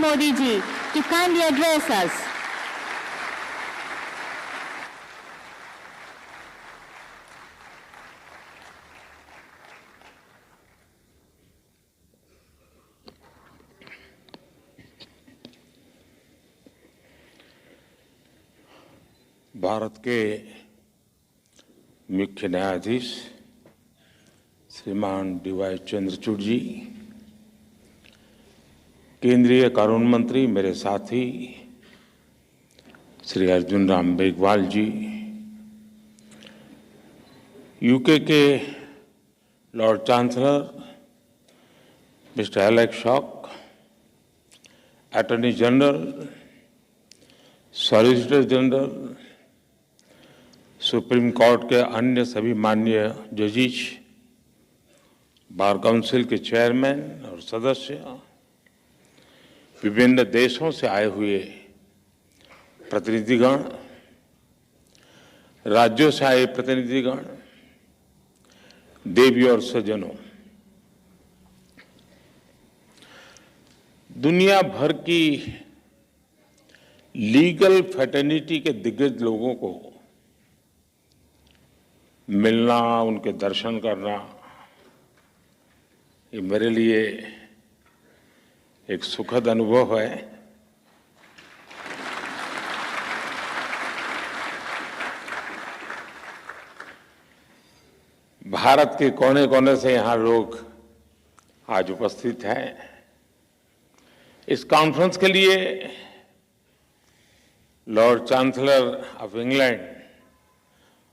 Modi ji to kindly address us. Bharat के मुख्य न्यायाधीश श्रीमान डी.वाई. चंद्रचूड़ जी, केंद्रीय कानून मंत्री मेरे साथी श्री अर्जुन राम मेघवाल जी, यूके के Lord chancellor mister Alex shock, attorney general, solicitor general, supreme court के अन्य सभी माननीय जजेस, बार काउंसिल के चेयरमैन और सदस्य, विभिन्न देशों से आए हुए प्रतिनिधिगण, राज्यों से आए प्रतिनिधिगण, देवी और सज्जनों, दुनिया भर की लीगल फ्रेटर्निटी के दिग्गज लोगों को मिलना, उनके दर्शन करना, ये मेरे लिए एक सुखद अनुभव है। भारत के कोने कोने से यहाँ लोग आज उपस्थित हैं। इस कॉन्फ्रेंस के लिए लॉर्ड चांसलर ऑफ इंग्लैंड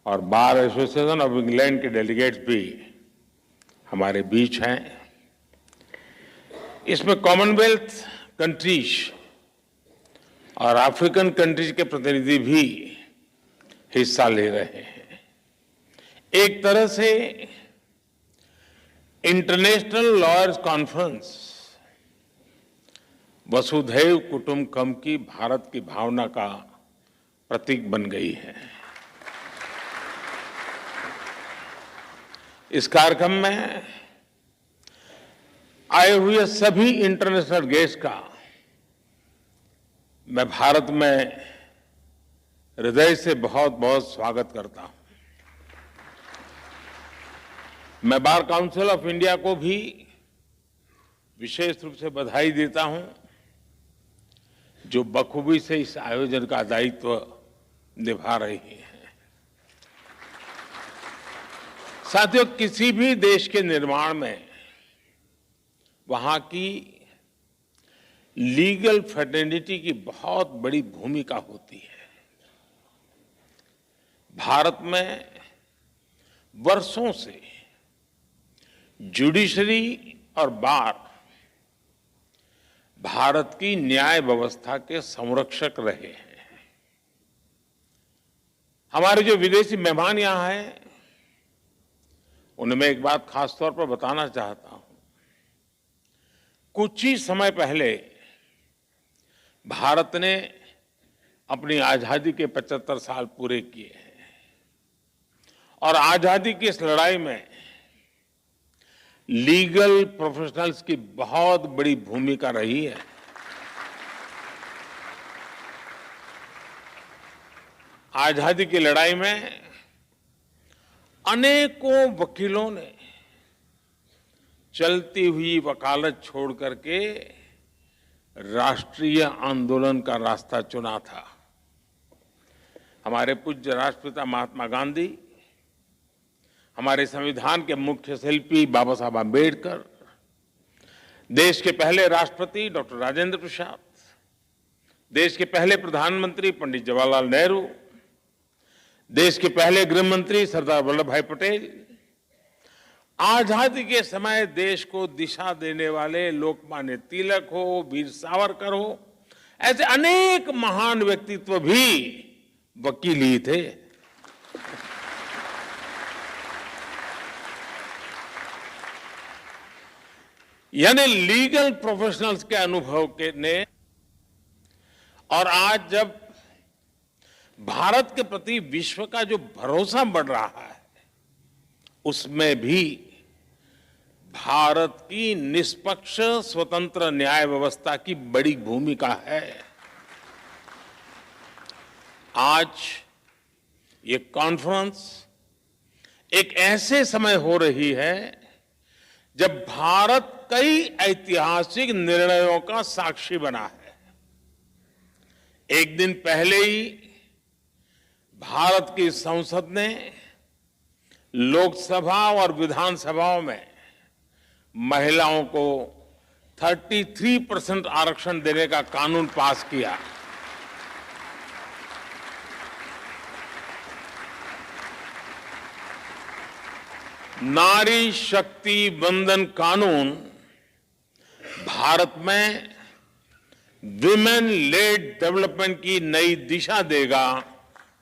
और बार एसोसिएशन ऑफ इंग्लैंड के डेलीगेट्स भी हमारे बीच हैं। इसमें कॉमनवेल्थ कंट्रीज और अफ्रीकन कंट्रीज के प्रतिनिधि भी हिस्सा ले रहे हैं। एक तरह से इंटरनेशनल लॉयर्स कॉन्फ्रेंस वसुधैव कुटुंबकम की भारत की भावना का प्रतीक बन गई है। इस कार्यक्रम में आए हुए सभी इंटरनेशनल गेस्ट का मैं भारत में हृदय से बहुत बहुत स्वागत करता हूं। मैं बार काउंसिल ऑफ इंडिया को भी विशेष रूप से बधाई देता हूं, जो बखूबी से इस आयोजन का दायित्व निभा रही है। साथियों, किसी भी देश के निर्माण में वहां की लीगल फ्रेटर्निटी की बहुत बड़ी भूमिका होती है। भारत में वर्षों से जुडिशरी और बार भारत की न्याय व्यवस्था के संरक्षक रहे हैं। हमारे जो विदेशी मेहमान यहां हैं, उन्हें मैं एक बात खास तौर पर बताना चाहता हूं। कुछ ही समय पहले भारत ने अपनी आजादी के 75 साल पूरे किए हैं और आजादी की इस लड़ाई में लीगल प्रोफेशनल्स की बहुत बड़ी भूमिका रही है। आजादी की लड़ाई में अनेकों वकीलों ने चलती हुई वकालत छोड़ करके राष्ट्रीय आंदोलन का रास्ता चुना था। हमारे पूज्य राष्ट्रपिता महात्मा गांधी, हमारे संविधान के मुख्य शिल्पी बाबा साहब आम्बेडकर, देश के पहले राष्ट्रपति डॉक्टर राजेंद्र प्रसाद, देश के पहले प्रधानमंत्री पंडित जवाहरलाल नेहरू, देश के पहले गृह मंत्री सरदार वल्लभ भाई पटेल, आजादी के समय देश को दिशा देने वाले लोकमान्य तिलक हो, वीर सावरकर हो, ऐसे अनेक महान व्यक्तित्व भी वकील ही थे। यानी लीगल प्रोफेशनल्स के अनुभव के ने, और आज जब भारत के प्रति विश्व का जो भरोसा बढ़ रहा है, उसमें भी भारत की निष्पक्ष स्वतंत्र न्याय व्यवस्था की बड़ी भूमिका है। आज ये कॉन्फ्रेंस एक ऐसे समय हो रही है जब भारत कई ऐतिहासिक निर्णयों का साक्षी बना है। एक दिन पहले ही भारत की संसद ने लोकसभा और विधानसभाओं में महिलाओं को 33% आरक्षण देने का कानून पास किया। नारी शक्ति वंदन कानून भारत में विमेन लेड डेवलपमेंट की नई दिशा देगा,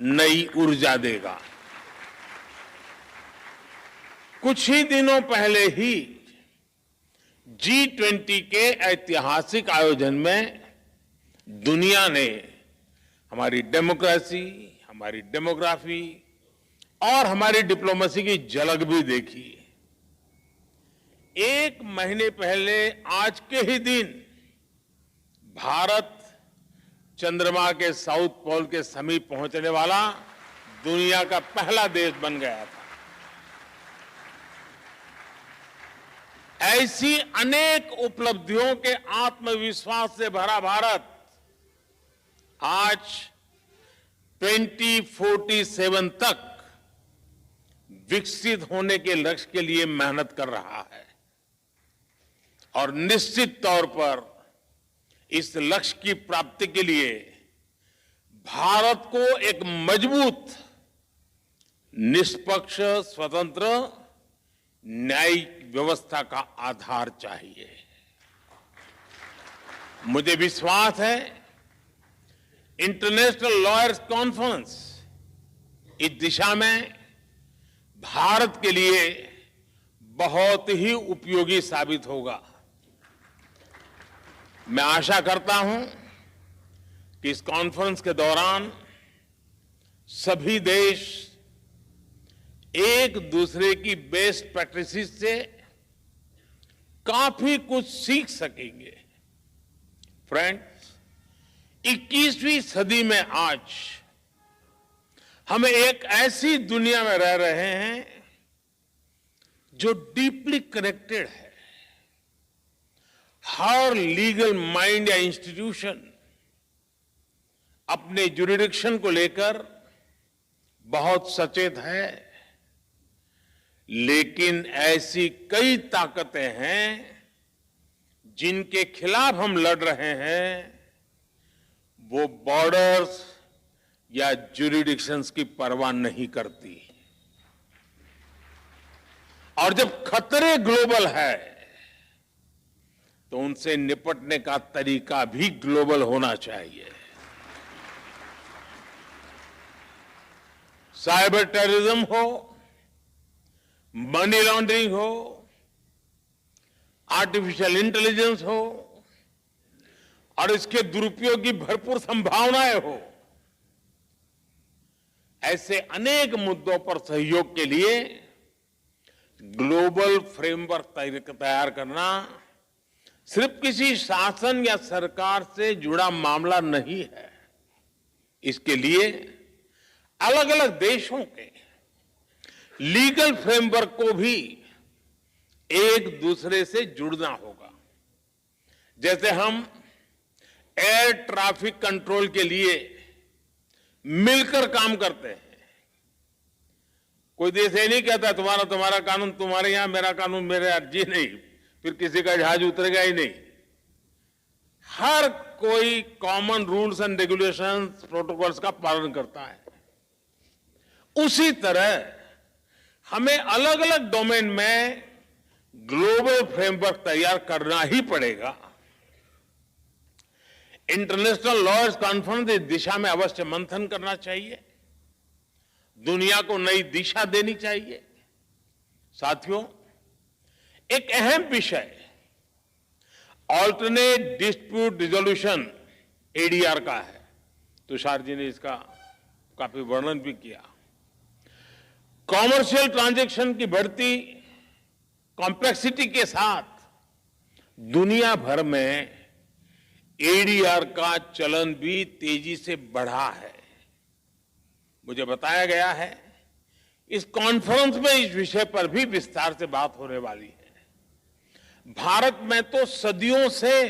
नई ऊर्जा देगा। कुछ ही दिनों पहले ही G20 के ऐतिहासिक आयोजन में दुनिया ने हमारी डेमोक्रेसी, हमारी डेमोग्राफी और हमारी डिप्लोमेसी की झलक भी देखी। एक महीने पहले आज के ही दिन भारत चंद्रमा के साउथ पोल के समीप पहुंचने वाला दुनिया का पहला देश बन गया था। ऐसी अनेक उपलब्धियों के आत्मविश्वास से भरा भारत आज 2047 तक विकसित होने के लक्ष्य के लिए मेहनत कर रहा है और निश्चित तौर पर इस लक्ष्य की प्राप्ति के लिए भारत को एक मजबूत, निष्पक्ष, स्वतंत्र न्यायिक व्यवस्था का आधार चाहिए। मुझे विश्वास है इंटरनेशनल लॉयर्स कॉन्फ्रेंस इस दिशा में भारत के लिए बहुत ही उपयोगी साबित होगा। मैं आशा करता हूं कि इस कॉन्फ्रेंस के दौरान सभी देश एक दूसरे की बेस्ट प्रैक्टिसेस से काफी कुछ सीख सकेंगे। फ्रेंड्स, 21वीं सदी में आज हम एक ऐसी दुनिया में रह रहे हैं जो डीपली कनेक्टेड है। हर लीगल माइंड या इंस्टीट्यूशन अपने ज्यूरिडिक्शन को लेकर बहुत सचेत है, लेकिन ऐसी कई ताकतें हैं जिनके खिलाफ हम लड़ रहे हैं, वो बॉर्डर्स या ज्यूरिडिक्शंस की परवाह नहीं करती। और जब खतरे ग्लोबल है तो उनसे निपटने का तरीका भी ग्लोबल होना चाहिए। साइबर टेररिज्म हो, मनी लॉन्ड्रिंग हो, आर्टिफिशियल इंटेलिजेंस हो और इसके दुरुपयोग की भरपूर संभावनाएं हो, ऐसे अनेक मुद्दों पर सहयोग के लिए ग्लोबल फ्रेमवर्क तैयार करना सिर्फ किसी शासन या सरकार से जुड़ा मामला नहीं है। इसके लिए अलग अलग देशों के लीगल फ्रेमवर्क को भी एक दूसरे से जुड़ना होगा। जैसे हम एयर ट्रैफिक कंट्रोल के लिए मिलकर काम करते हैं। कोई देश ये नहीं कहता तुम्हारा कानून तुम्हारे यहां, मेरा कानून मेरे यहां। जी नहीं, फिर किसी का जहाज उतरेगा ही नहीं। हर कोई common rules and regulations, protocols का पालन करता है। उसी तरह हमें अलग अलग डोमेन में ग्लोबल फ्रेमवर्क तैयार करना ही पड़ेगा। इंटरनेशनल लॉयर्स कॉन्फ्रेंस इस दिशा में अवश्य मंथन करना चाहिए, दुनिया को नई दिशा देनी चाहिए। साथियों, एक अहम विषय ऑल्टरनेट डिस्प्यूट रिजोल्यूशन एडीआर का है। तुषार जी ने इसका काफी वर्णन भी किया। कॉमर्शियल ट्रांजैक्शन की बढ़ती कॉम्प्लेक्सिटी के साथ दुनिया भर में एडीआर का चलन भी तेजी से बढ़ा है। मुझे बताया गया है इस कॉन्फ्रेंस में इस विषय पर भी विस्तार से बात होने वाली है। भारत में तो सदियों से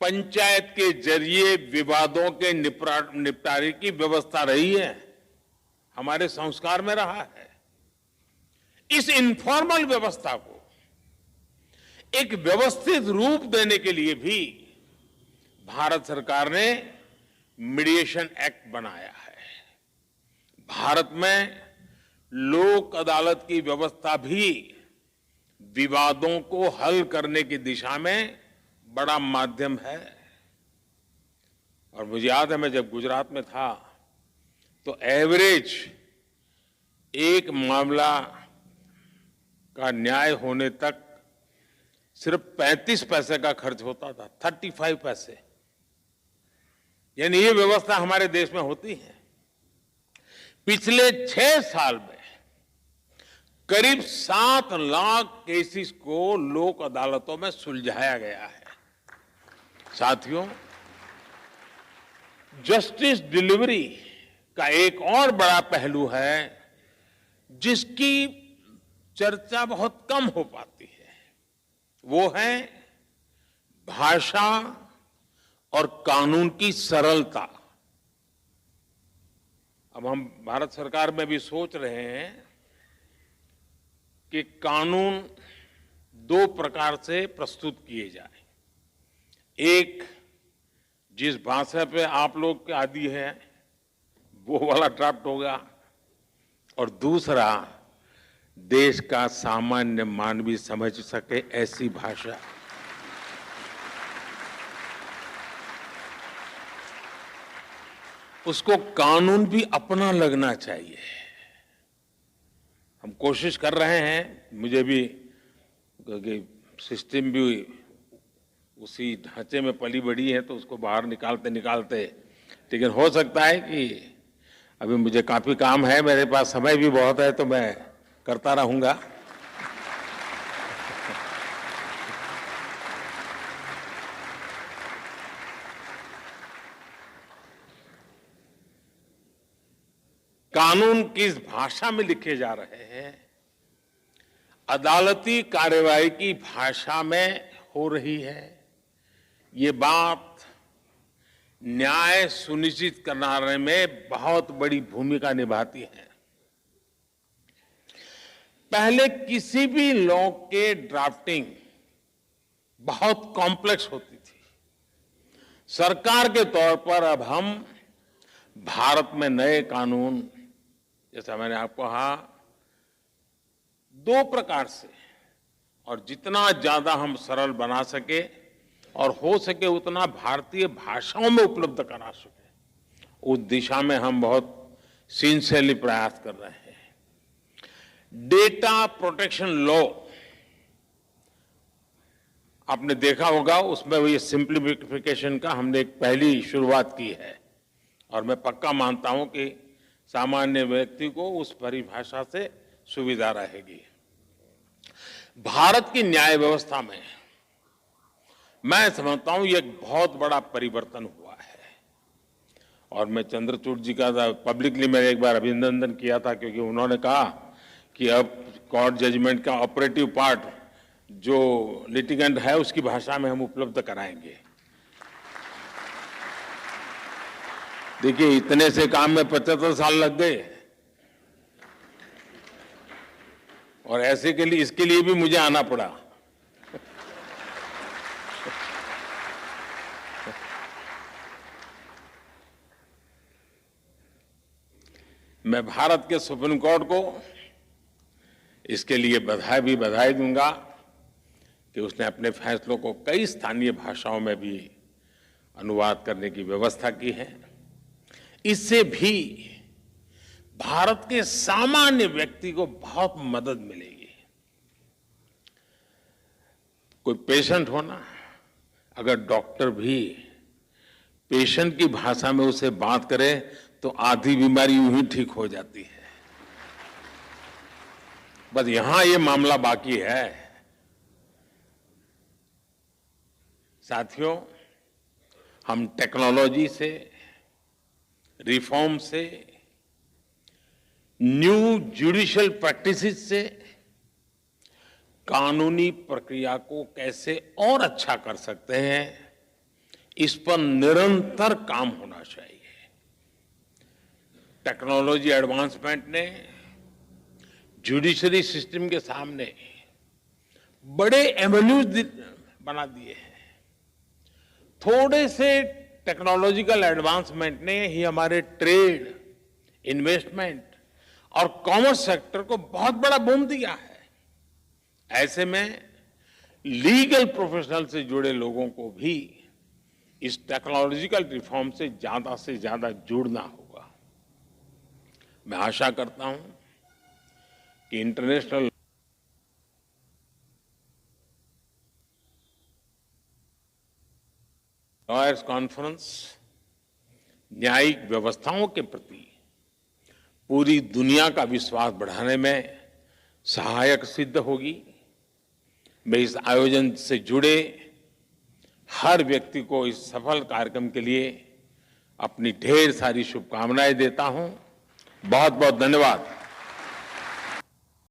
पंचायत के जरिए विवादों के निपटारे की व्यवस्था रही है, हमारे संस्कार में रहा है। इस इनफॉर्मल व्यवस्था को एक व्यवस्थित रूप देने के लिए भी भारत सरकार ने मीडिएशन एक्ट बनाया है। भारत में लोक अदालत की व्यवस्था भी विवादों को हल करने की दिशा में बड़ा माध्यम है। और मुझे याद है मैं जब गुजरात में था तो एवरेज एक मामला का न्याय होने तक सिर्फ 35 पैसे का खर्च होता था, 35 पैसे। यानी ये व्यवस्था हमारे देश में होती है। पिछले 6 साल में करीब 7 लाख केसेस को लोक अदालतों में सुलझाया गया है। साथियों, जस्टिस डिलीवरी का एक और बड़ा पहलू है जिसकी चर्चा बहुत कम हो पाती है, वो है भाषा और कानून की सरलता। अब हम भारत सरकार में भी सोच रहे हैं कि कानून 2 प्रकार से प्रस्तुत किए जाए। एक जिस भाषा पे आप लोग के आदी हैं वो वाला ड्राफ्ट होगा, और दूसरा देश का सामान्य मानवी समझ सके ऐसी भाषा। उसको कानून भी अपना लगना चाहिए। हम कोशिश कर रहे हैं, मुझे भी क्योंकि सिस्टम भी उसी ढांचे में पली बढ़ी है तो उसको बाहर निकालते निकालते, लेकिन हो सकता है कि अभी मुझे काफी काम है, मेरे पास समय भी बहुत है, तो मैं करता रहूंगा। कानून किस भाषा में लिखे जा रहे हैं, अदालती कार्यवाही की भाषा में हो रही है, ये बात न्याय सुनिश्चित कराने में बहुत बड़ी भूमिका निभाती है। पहले किसी भी लॉ के ड्राफ्टिंग बहुत कॉम्प्लेक्स होती थी। सरकार के तौर पर अब हम भारत में नए कानून, जैसा मैंने आपको कहा, 2 प्रकार से, और जितना ज्यादा हम सरल बना सके और हो सके उतना भारतीय भाषाओं में उपलब्ध करा सके, उस दिशा में हम बहुत सिंसियरली प्रयास कर रहे हैं। डेटा प्रोटेक्शन लॉ आपने देखा होगा, उसमें ये सिंप्लीफिकेशन का हमने एक पहली शुरुआत की है, और मैं पक्का मानता हूं कि सामान्य व्यक्ति को उस परिभाषा से सुविधा रहेगी। भारत की न्याय व्यवस्था में मैं समझता हूं ये एक बहुत बड़ा परिवर्तन हुआ है, और मैं चंद्रचूड़ जी का पब्लिकली मैंने एक बार अभिनंदन किया था, क्योंकि उन्होंने कहा कि अब कोर्ट जजमेंट का ऑपरेटिव पार्ट जो लिटिगेंट है उसकी भाषा में हम उपलब्ध कराएंगे। देखिए, इतने से काम में 75 साल लग गए, और ऐसे के लिए, इसके लिए भी मुझे आना पड़ा। मैं भारत के सुप्रीम कोर्ट को इसके लिए बधाई दूंगा कि उसने अपने फैसलों को कई स्थानीय भाषाओं में भी अनुवाद करने की व्यवस्था की है। इससे भी भारत के सामान्य व्यक्ति को बहुत मदद मिलेगी। कोई पेशेंट होना, अगर डॉक्टर भी पेशेंट की भाषा में उसे बात करे तो आधी बीमारी यूं ही ठीक हो जाती है। बस यहां ये मामला बाकी है। साथियों, हम टेक्नोलॉजी से, रिफॉर्म से, न्यू जुडिशियल प्रैक्टिसेस से कानूनी प्रक्रिया को कैसे और अच्छा कर सकते हैं, इस पर निरंतर काम होना चाहिए। टेक्नोलॉजी एडवांसमेंट ने जुडिशरी सिस्टम के सामने बड़े एवेन्यूज बना दिए हैं। थोड़े से टेक्नोलॉजिकल एडवांसमेंट ने ही हमारे ट्रेड, इन्वेस्टमेंट और कॉमर्स सेक्टर को बहुत बड़ा बूम दिया है। ऐसे में लीगल प्रोफेशनल से जुड़े लोगों को भी इस टेक्नोलॉजिकल रिफॉर्म से ज्यादा जुड़ना होगा। मैं आशा करता हूं कि इंटरनेशनल लॉयर्स कॉन्फ्रेंस न्यायिक व्यवस्थाओं के प्रति पूरी दुनिया का विश्वास बढ़ाने में सहायक सिद्ध होगी। मैं इस आयोजन से जुड़े हर व्यक्ति को इस सफल कार्यक्रम के लिए अपनी ढेर सारी शुभकामनाएं देता हूं। बहुत बहुत धन्यवाद।